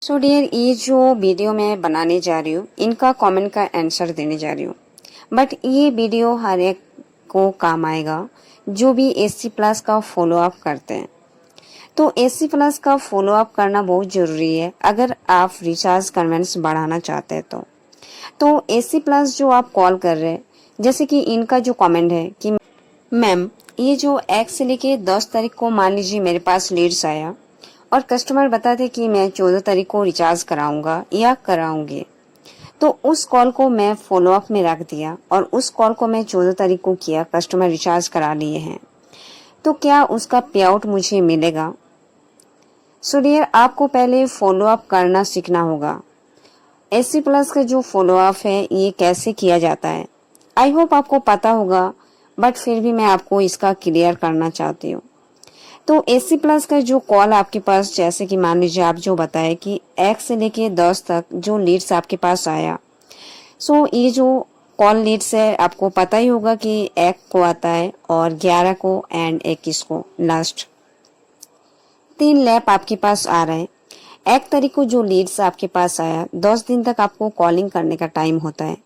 So dear, ये जो video मैं बनाने जा रही हूँ इनका कमेंट का आंसर देने जा रही हूँ। बट ये वीडियो हर एक को काम आएगा जो भी एससी प्लस का फॉलो अप करते हैं। तो एससी प्लस का फॉलो अप करना बहुत ज़रूरी है अगर आप रिचार्ज कन्वेंस बढ़ाना चाहते हैं। तो एससी प्लस जो आप कॉल कर रहे हैं, जैसे कि इनका जो कमेंट है कि मैम ये जो 1 से लेके 10 तारीख को मान लीजिए मेरे पास लीड्स आया और कस्टमर बताते कि मैं 14 तारीख को रिचार्ज कराऊंगा या कराऊंगी। तो उस कॉल को मैं फॉलो अप में रख दिया और उस कॉल को मैं 14 तारीख को किया, कस्टमर रिचार्ज करा लिए हैं। तो क्या उसका पे आउट मुझे मिलेगा? सो डियर, आपको पहले फॉलो अप करना सीखना होगा। एससी प्लस का जो फॉलो अप है ये कैसे किया जाता है आई होप आपको पता होगा, बट फिर भी मैं आपको इसका क्लियर करना चाहती हूँ। तो एससी प्लस का जो कॉल आपके पास, जैसे कि मान लीजिए आप जो बताए कि 1 से लेके 10 तक जो लीड्स आपके पास आया। सो ये जो कॉल लीड्स है आपको पता ही होगा कि 1 को आता है और 11 को एंड 21 को लास्ट 3 लैप आपके पास आ रहे हैं। 1 तारीख को जो लीड्स आपके पास आया 10 दिन तक आपको कॉलिंग करने का टाइम होता है।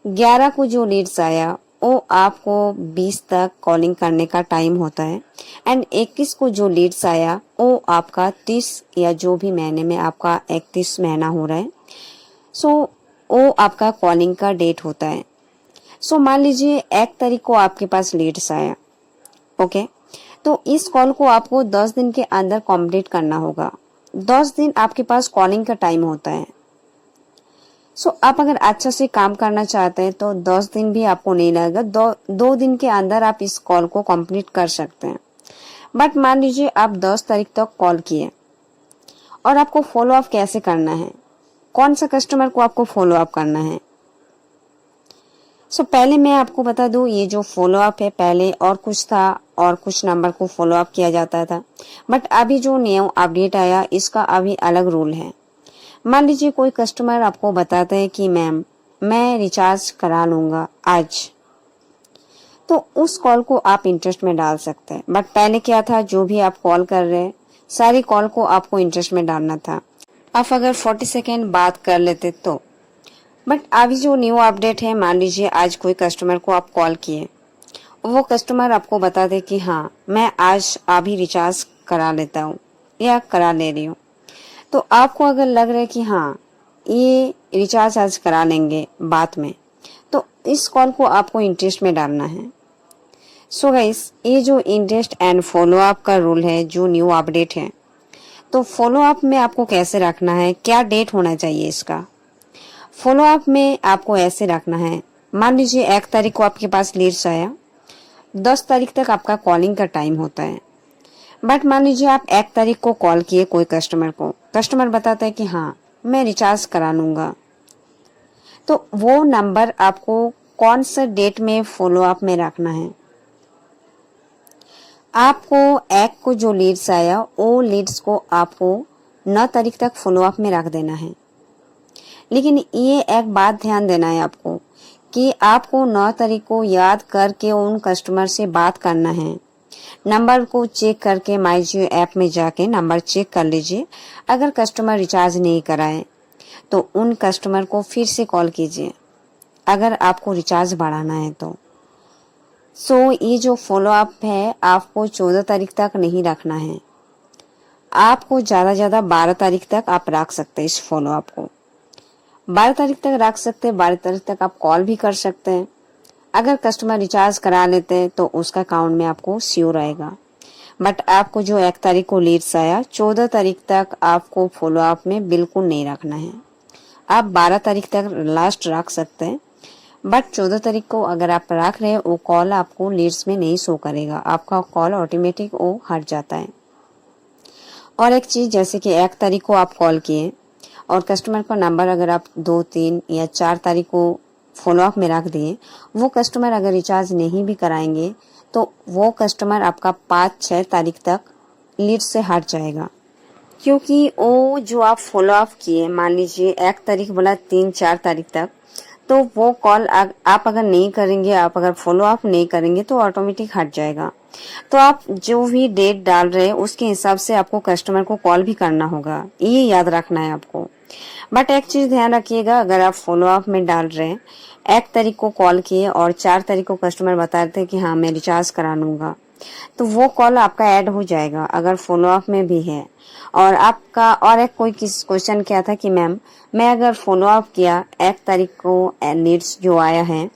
11 को जो लीड्स आया वो आपको 20 तक कॉलिंग करने का टाइम होता है एंड 21 को जो लीड्स आया वो आपका 30 या जो भी महीने में आपका 31 महीना हो रहा है, सो वो आपका कॉलिंग का डेट होता है। सो मान लीजिए 1 तारीख को आपके पास लीड्स आया, ओके। तो इस कॉल को आपको 10 दिन के अंदर कंप्लीट करना होगा। 10 दिन आपके पास कॉलिंग का टाइम होता है। सो आप अगर अच्छा से काम करना चाहते हैं तो 10 दिन भी आपको नहीं लगेगा। दो दिन के अंदर आप इस कॉल को कंप्लीट कर सकते हैं। बट मान लीजिए आप 10 तारीख तक कॉल किए और आपको फॉलो अप कैसे करना है, कौन सा कस्टमर को आपको फॉलो अप करना है। सो पहले मैं आपको बता दूं, ये जो फॉलो अप है पहले और कुछ था और कुछ नंबर को फॉलो अप किया जाता था, बट अभी जो न्यू अपडेट आया इसका अभी अलग रूल है। मान लीजिए कोई कस्टमर आपको बताता है कि मैम मैं रिचार्ज करा लूंगा आज, तो उस कॉल को आप इंटरेस्ट में डाल सकते हैं। बट पहले क्या था, जो भी आप कॉल कर रहे हैं सारी कॉल को आपको इंटरेस्ट में डालना था। आप अगर 40 सेकेंड बात कर लेते तो। बट अभी जो न्यू अपडेट है, मान लीजिए आज कोई कस्टमर को आप कॉल किए, वो कस्टमर आपको बता दे कि हाँ मैं आज अभी रिचार्ज करा लेता हूँ या करा ले रही हूँ, तो आपको अगर लग रहा है कि हाँ ये रिचार्ज आज करा लेंगे बाद में, तो इस कॉल को आपको इंटरेस्ट में डालना है। सो गाइस, ये जो इंटरेस्ट एंड फॉलो अप का रूल है जो न्यू अपडेट है, तो फॉलो अप में आपको कैसे रखना है, क्या डेट होना चाहिए इसका। फॉलो अप में आपको ऐसे रखना है, मान लीजिए 1 तारीख को आपके पास लीड्स आया, 10 तारीख तक आपका कॉलिंग का टाइम होता है। बट मान लीजिए आप 1 तारीख को कॉल किए कोई कस्टमर को, कस्टमर बताता है कि हाँ मैं रिचार्ज करा लूंगा, तो वो नंबर आपको कौन सा डेट में फॉलो अप में रखना है। आपको 1 को जो लीड्स आया वो लीड्स को आपको 9 तारीख तक फॉलो अप में रख देना है। लेकिन ये एक बात ध्यान देना है आपको कि आपको 9 तारीख को याद करके उन कस्टमर से बात करना है। नंबर को चेक करके माई जियो ऐप में जाके नंबर चेक कर लीजिए। अगर कस्टमर रिचार्ज नहीं कराए तो उन कस्टमर को फिर से कॉल कीजिए अगर आपको रिचार्ज बढ़ाना है तो। सो ये जो फॉलो अप है आपको 14 तारीख तक नहीं रखना है, आपको ज़्यादा ज़्यादा 12 तारीख तक आप रख सकते हैं। इस फॉलो अप को 12 तारीख तक रख सकते हैं। 12 तारीख तक आप कॉल भी कर सकते हैं। अगर कस्टमर रिचार्ज करा लेते हैं तो उसका अकाउंट में आपको श्योर आएगा। बट आपको जो 1 तारीख को लीड्स आया 14 तारीख तक आपको फॉलो अप में बिल्कुल नहीं रखना है। आप 12 तारीख तक लास्ट रख सकते हैं, बट 14 तारीख को अगर आप रख रहे हैं वो कॉल आपको लीड्स में नहीं शो करेगा, आपका कॉल ऑटोमेटिक वो हट जाता है। और एक चीज़, जैसे कि 1 तारीख को आप कॉल किए और कस्टमर का नंबर अगर आप 2, 3 या 4 तारीख को फॉलो अप में रख दिए, वो कस्टमर अगर रिचार्ज नहीं भी कराएंगे तो वो कस्टमर आपका 5, 6 तारीख तक लीड से हट जाएगा। क्योंकि वो जो आप फॉलो अप किए, मान लीजिए 1 तारीख बोला 3, 4 तारीख तक, तो वो कॉल आप अगर नहीं करेंगे, आप अगर फॉलो अप नहीं करेंगे तो ऑटोमेटिक हट जाएगा। तो आप जो भी डेट डाल रहे हैं उसके हिसाब से आपको कस्टमर को कॉल भी करना होगा, ये याद रखना है आपको। बट एक चीज ध्यान रखिएगा, अगर आप फॉलो अप में डाल रहे हैं, 1 तारीख को कॉल किए और 4 तारीख को कस्टमर बता रहे थे कि हाँ मैं रिचार्ज करा लूंगा, तो वो कॉल आपका ऐड हो जाएगा अगर फॉलो अप में भी है। और आपका और एक कोई किस क्वेश्चन किया था कि मैम मैं अगर फॉलो अप किया 1 तारीख को लीड्स जो आया है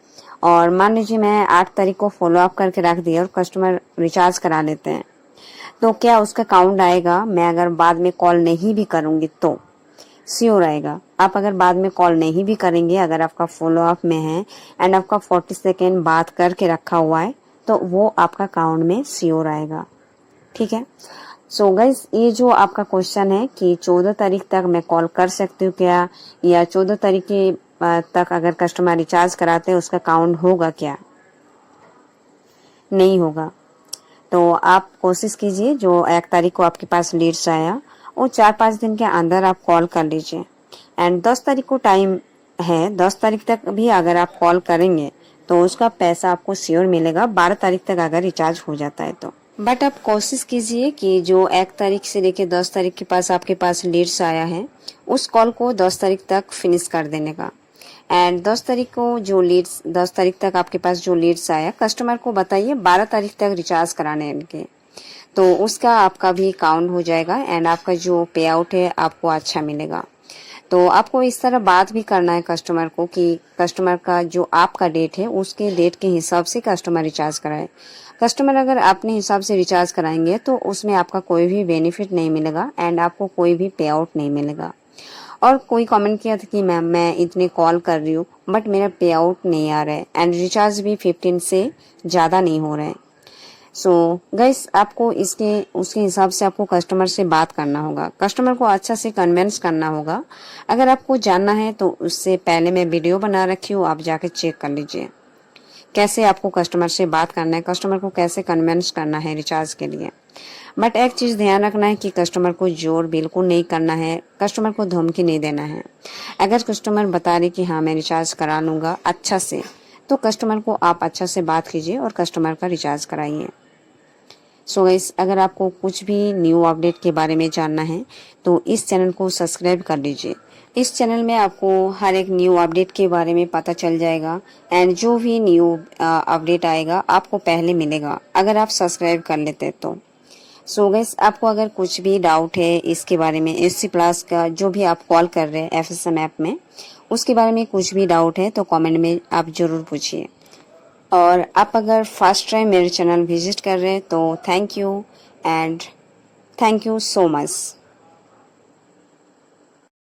और मान लीजिए मैं 8 तारीख को फॉलो अप करके रख दिया और कस्टमर रिचार्ज करा लेते हैं, तो क्या उसका काउंट आएगा? मैं अगर बाद में कॉल नहीं भी करूंगी तो श्योर आएगा। आप अगर बाद में कॉल नहीं भी करेंगे, अगर आपका फॉलो अप में है एंड आपका 40 सेकेंड बात करके रखा हुआ है, तो वो आपका अकाउंट में श्योर आएगा। ठीक है। सो गाइस, ये जो आपका क्वेश्चन है कि 14 तारीख तक मैं कॉल कर सकती हूँ क्या, या 14 तारीख के तक अगर कस्टमर रिचार्ज कराते हैं उसका काउंट होगा क्या? नहीं होगा। तो आप कोशिश कीजिए, जो 1 तारीख को आपके पास लीड्स आया वो 4-5 दिन के अंदर आप कॉल कर लीजिए। एंड 10 तारीख को टाइम है, 10 तारीख तक भी अगर आप कॉल करेंगे तो उसका पैसा आपको श्योर मिलेगा, 12 तारीख तक अगर रिचार्ज हो जाता है तो। बट आप कोशिश कीजिए कि जो 1 तारीख से लेके 10 तारीख के पास आपके पास लीड्स आया है उस कॉल को 10 तारीख तक फिनिश कर देने का। एंड 10 तारीख को जो लीड्स 10 तारीख तक आपके पास जो लीड्स आया, कस्टमर को बताइए 12 तारीख तक रिचार्ज कराने इनके, तो उसका आपका भी काउंट हो जाएगा एंड आपका जो पे आउट है आपको अच्छा मिलेगा। तो आपको इस तरह बात भी करना है कस्टमर को कि कस्टमर का जो आपका डेट है उसके डेट के हिसाब से कस्टमर रिचार्ज कराए। कस्टमर अगर अपने हिसाब से रिचार्ज कराएंगे तो उसमें आपका कोई भी बेनिफिट नहीं मिलेगा एंड आपको कोई भी पे आउट नहीं मिलेगा। और कोई कमेंट किया था कि मैम मैं इतने कॉल कर रही हूँ बट मेरा पे आउट नहीं आ रहा है एंड रिचार्ज भी 15 से ज़्यादा नहीं हो रहा है। सो गाइस, आपको उसके हिसाब से आपको कस्टमर से बात करना होगा, कस्टमर को अच्छा से कन्विंस करना होगा। अगर आपको जानना है तो उससे पहले मैं वीडियो बना रखी हूँ, आप जाके चेक कर लीजिए कैसे आपको कस्टमर से बात करना है, कस्टमर को कैसे कन्विंस करना है रिचार्ज के लिए। बट एक चीज़ ध्यान रखना है कि कस्टमर को जोर बिल्कुल नहीं करना है, कस्टमर को धमकी नहीं देना है। अगर कस्टमर बता रहे कि हाँ मैं रिचार्ज करा लूँगा अच्छा से, तो कस्टमर को आप अच्छा से बात कीजिए और कस्टमर का रिचार्ज कराइए। सो गाइस, अगर आपको कुछ भी न्यू अपडेट के बारे में जानना है तो इस चैनल को सब्सक्राइब कर लीजिए। इस चैनल में आपको हर एक न्यू अपडेट के बारे में पता चल जाएगा एंड जो भी न्यू अपडेट आएगा आपको पहले मिलेगा अगर आप सब्सक्राइब कर लेते तो। सो गाइस, आपको अगर कुछ भी डाउट है इसके बारे में, SC प्लस का जो भी आप कॉल कर रहे हैं FSM ऐप में, उसके बारे में कुछ भी डाउट है तो कमेंट में आप ज़रूर पूछिए। और आप अगर फर्स्ट टाइम मेरे चैनल विजिट कर रहे हैं तो thank you and thank you so much.